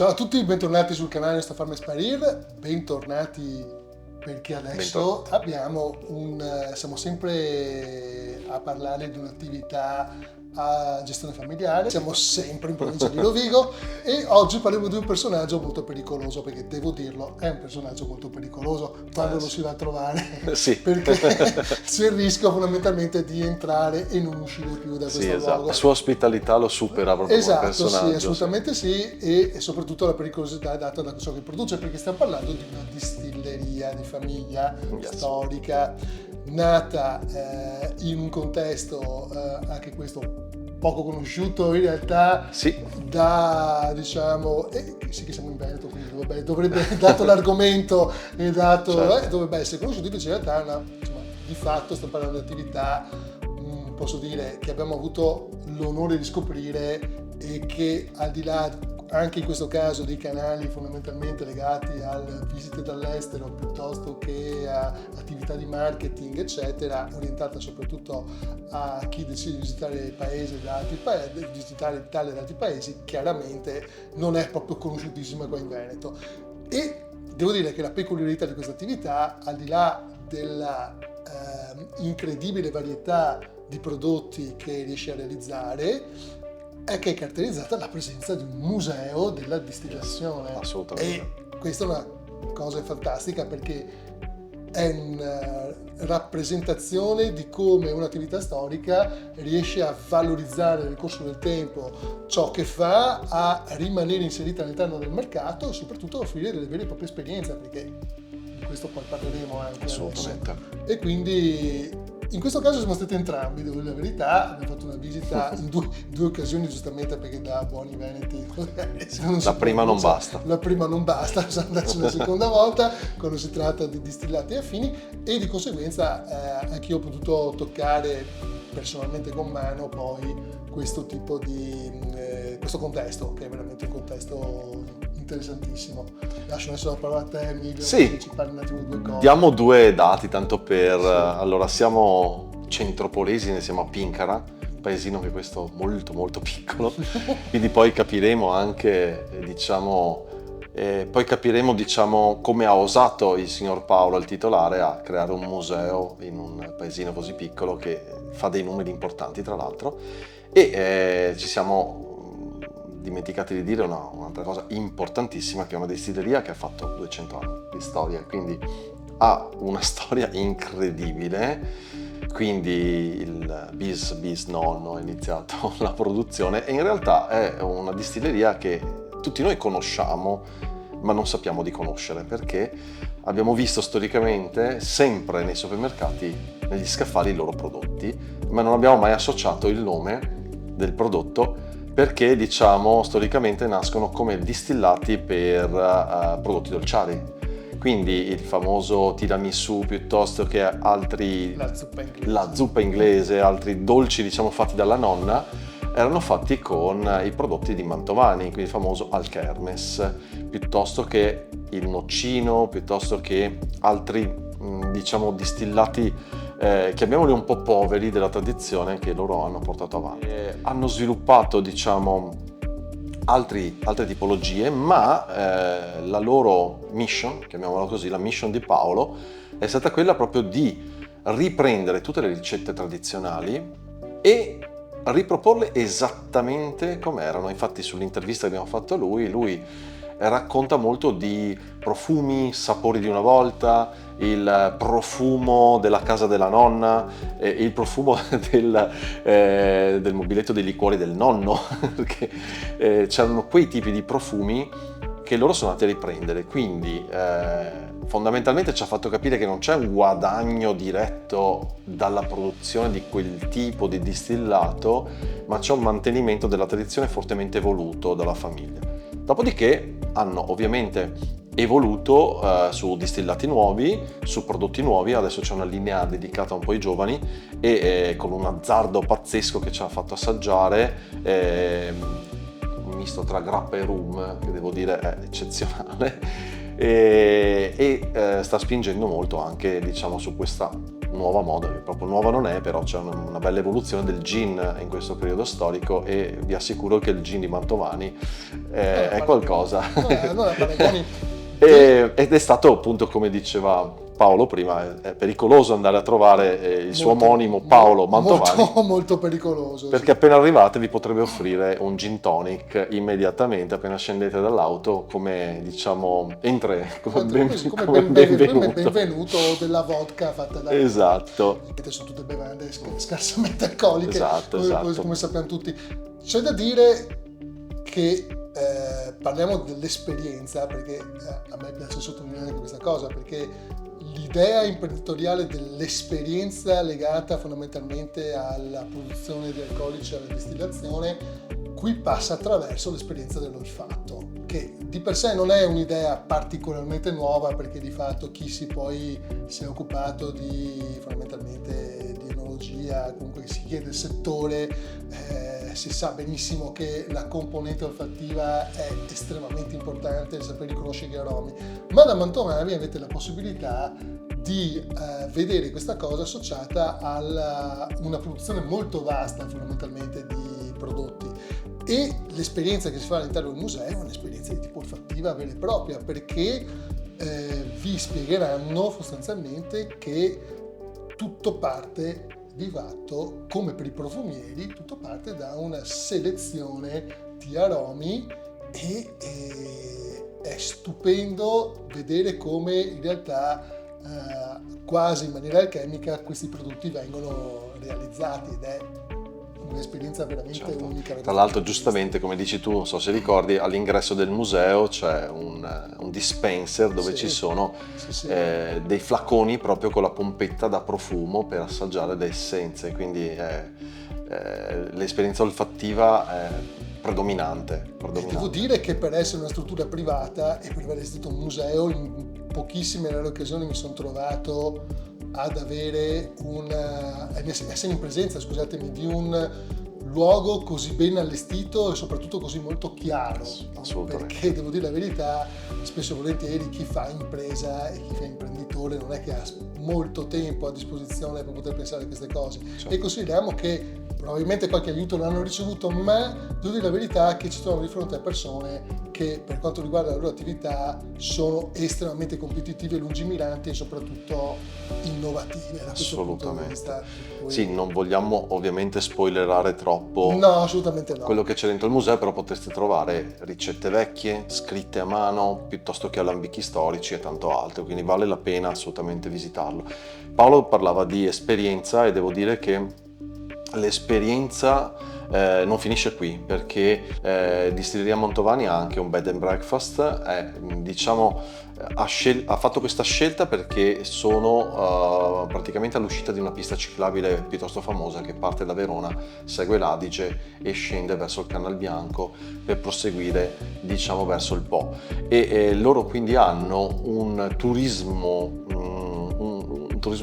Ciao a tutti, bentornati sul canale Sto Farm Exparir, bentornati perché adesso siamo sempre a parlare di un'attività a gestione familiare, siamo sempre in provincia di Rovigo e oggi parliamo di un personaggio molto pericoloso, perché devo dirlo, è un personaggio molto pericoloso quando lo si va a trovare, sì. Perché c'è il rischio fondamentalmente di entrare e non uscire più da questo luogo. La sua ospitalità lo supera proprio come personaggio. Sì, assolutamente sì, e soprattutto la pericolosità data da ciò che produce, perché stiamo parlando di una distilleria di famiglia storica, nata in un contesto anche questo poco conosciuto in realtà, da sì che siamo in Veneto, quindi dovrebbe dato l'argomento e dovrebbe essere conosciuto, invece in realtà di fatto stiamo parlando di attività, posso dire, che abbiamo avuto l'onore di scoprire e che al di là anche in questo caso dei canali fondamentalmente legati alle visite dall'estero piuttosto che a attività di marketing eccetera, orientata soprattutto a chi decide di visitare il paese visitare l'Italia da altri paesi, chiaramente non è proprio conosciutissima qua in Veneto. E devo dire che la peculiarità di questa attività, al di là della incredibile varietà di prodotti che riesce a realizzare, è che è caratterizzata dalla presenza di un museo della distillazione. Assolutamente. E questa è una cosa fantastica, perché è una rappresentazione di come un'attività storica riesce a valorizzare nel corso del tempo ciò che fa, a rimanere inserita all'interno del mercato e soprattutto a offrire delle vere e proprie esperienze, perché di questo poi parleremo anche. Assolutamente. Adesso. E quindi in questo caso siamo stati entrambi, devo dire la verità, abbiamo fatto una visita in due occasioni, giustamente perché da buoni veneti la prima non basta, bisogna andarci una seconda volta quando si tratta di distillati e affini, e di conseguenza anch'io ho potuto toccare personalmente con mano poi questo tipo di questo contesto, che è veramente un contesto interessantissimo. Lascio adesso la parola a te, Emilio, sì. Ci parli un attimo di due cose. Diamo due dati tanto per allora, siamo centropolesi, siamo a Pincara, paesino che questo molto molto piccolo, quindi poi capiremo anche come ha osato il signor Paolo, il titolare, a creare un museo in un paesino così piccolo che fa dei numeri importanti tra l'altro. E ci siamo dimenticati di dire un'altra cosa importantissima, che è una distilleria che ha fatto 200 anni di storia, quindi ha una storia incredibile. Quindi il bis nonno ha iniziato la produzione, e in realtà è una distilleria che tutti noi conosciamo ma non sappiamo di conoscere, perché abbiamo visto storicamente sempre nei supermercati, negli scaffali, i loro prodotti, ma non abbiamo mai associato il nome del prodotto, perché storicamente nascono come distillati per prodotti dolciari, quindi il famoso tiramisù piuttosto che altri, la zuppa inglese, altri dolci fatti dalla nonna, erano fatti con i prodotti di Mantovani, quindi il famoso Alkermes, piuttosto che il noccino, piuttosto che altri distillati chiamiamoli un po' poveri della tradizione, che loro hanno portato avanti. Hanno sviluppato altre tipologie, ma la loro mission, chiamiamola così, la mission di Paolo, è stata quella proprio di riprendere tutte le ricette tradizionali e riproporle esattamente come erano. Infatti sull'intervista che abbiamo fatto a lui racconta molto di profumi, sapori di una volta, il profumo della casa della nonna, il profumo del mobiletto dei liquori del nonno, perché c'erano quei tipi di profumi che loro sono andati a riprendere. Quindi fondamentalmente ci ha fatto capire che non c'è un guadagno diretto dalla produzione di quel tipo di distillato, ma c'è un mantenimento della tradizione fortemente voluto dalla famiglia. Dopodiché hanno ovviamente evoluto su distillati nuovi, su prodotti nuovi. Adesso c'è una linea dedicata un po' ai giovani, e con un azzardo pazzesco che ci ha fatto assaggiare, un misto tra grappa e rum, che devo dire è eccezionale, e sta spingendo molto anche su questa nuova moda, che proprio nuova non è, però c'è una bella evoluzione del gin in questo periodo storico, e vi assicuro che il gin di Mantovani è qualcosa. Allora paragoni. Ed è stato, appunto, come diceva Paolo prima, è pericoloso andare a trovare il suo omonimo Paolo Mantovani, molto pericoloso, perché sì. appena arrivate vi potrebbe offrire un gin tonic immediatamente appena scendete dall'auto, come, diciamo, come benvenuto, o della vodka fatta da... Esatto. Che sono tutte bevande scarsamente alcoliche, Esatto. come sappiamo tutti. C'è da dire che parliamo dell'esperienza, perché a me piace sottolineare anche questa cosa, perché l'idea imprenditoriale dell'esperienza legata fondamentalmente alla produzione di alcolici e alla distillazione qui passa attraverso l'esperienza dell'olfatto, che di per sé non è un'idea particolarmente nuova, perché di fatto chi si è occupato fondamentalmente di enologia, comunque si chiede il settore, si sa benissimo che la componente olfattiva è estremamente importante, saper riconoscere gli aromi, ma da Mantovani avete la possibilità di vedere questa cosa associata a una produzione molto vasta fondamentalmente di prodotti, e l'esperienza che si fa all'interno del museo è un'esperienza di tipo olfattiva vera e propria, perché vi spiegheranno sostanzialmente che tutto parte di fatto, come per i profumieri, tutto parte da una selezione di aromi, e è stupendo vedere come in realtà quasi in maniera alchemica questi prodotti vengono realizzati, ed è un'esperienza veramente unica. Tra l'altro, giustamente, come dici tu, non so se ricordi, all'ingresso del museo c'è un dispenser dove ci sono dei flaconi proprio con la pompetta da profumo per assaggiare le essenze, quindi l'esperienza olfattiva è predominante. Devo dire che per essere una struttura privata e per essere stato un museo, in pochissime rare occasioni mi sono trovato ad avere essere in presenza, scusatemi, di un luogo così ben allestito e soprattutto così molto chiaro. Assolutamente. Perché devo dire la verità, spesso e volentieri chi fa impresa e chi fa imprenditore non è che ha molto tempo a disposizione per poter pensare a queste cose. Certo. E consideriamo che probabilmente qualche aiuto l'hanno ricevuto, ma devo dire la verità che ci troviamo di fronte a persone che, per quanto riguarda la loro attività, sono estremamente competitive, lungimiranti e soprattutto innovative da questo punto di vista. Sì, non vogliamo ovviamente spoilerare troppo. No, assolutamente no. Quello che c'è dentro il museo, però potreste trovare ricette vecchie, scritte a mano, piuttosto che alambichi storici e tanto altro, quindi vale la pena assolutamente visitarlo. Paolo parlava di esperienza, e devo dire che l'esperienza non finisce qui, perché Distilleria Mantovani ha anche un bed and breakfast, ha fatto questa scelta perché sono praticamente all'uscita di una pista ciclabile piuttosto famosa che parte da Verona, segue l'Adige e scende verso il Canal Bianco per proseguire, diciamo, verso il Po, e loro quindi hanno un turismo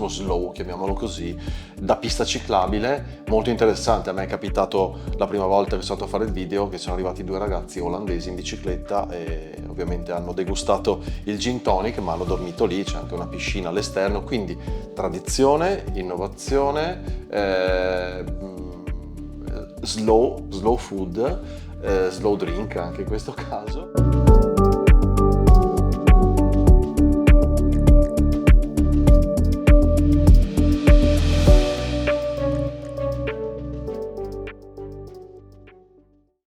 slow, chiamiamolo così, da pista ciclabile molto interessante. A me è capitato la prima volta che sono stato a fare il video che sono arrivati due ragazzi olandesi in bicicletta e ovviamente hanno degustato il gin tonic, ma hanno dormito lì, c'è anche una piscina all'esterno, quindi tradizione, innovazione, slow food, slow drink anche in questo caso.